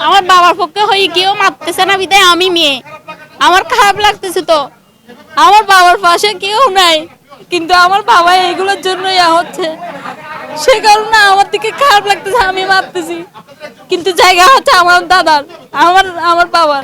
আমার বাবার পক্ষে হয়ে কেউ মারতেছে না বিদায় আমি মেয়ে, আমার খারাপ লাগতেছে। তো আমার বাবার পাশে কেউ নাই, কিন্তু আমার বাবা এইগুলোর জন্য হচ্ছে, সে কারণে আমার দিকে খারাপ লাগতেছে। আমি মারতেছি, কিন্তু জায়গা হচ্ছে আমার দাদার, আমার বাবার।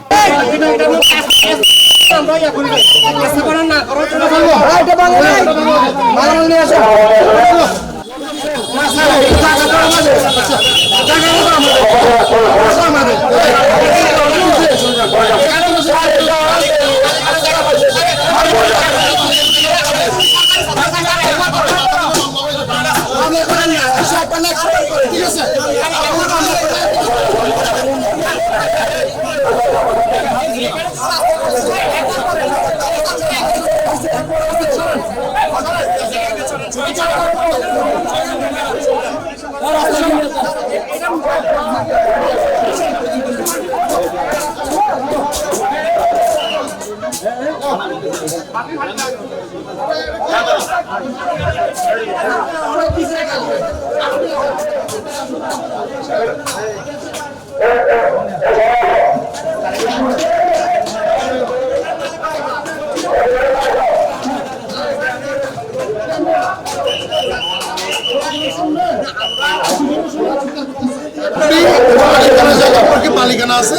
মালিকানা আছে,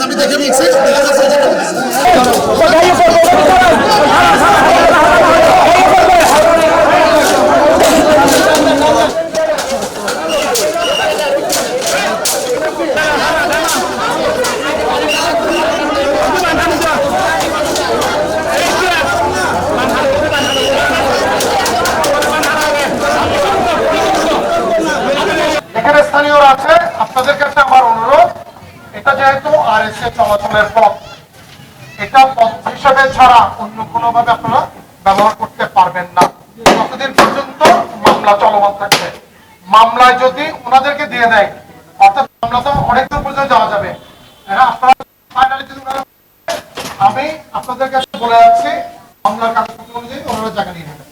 আমি দেখে নিচ্ছি। স্থানীয়রা আছে, আপনাদের কাছে আমার অনুরোধ, এটা যেহেতু আরএসএ চলাচলের পথ, এটা পথ হিসেবে ছাড়া অন্য কোনো ভাবে আপনারা ব্যবহার করতে পারবেন না। ততদিন পর্যন্ত মামলা চলমান থাকবে। মামলায় যদি ওনাদেরকে দিয়ে দেয়, অর্থাৎ মামলা তো অনেক দূর পর্যন্ত যাওয়া যাবে। আপনারা ফাইনালি যদি আমি আপনাদের কাছে বলে যাচ্ছি, মামলার কাগজপত্র অনুযায়ী ওনারা জায়গা নিয়ে নেবেন।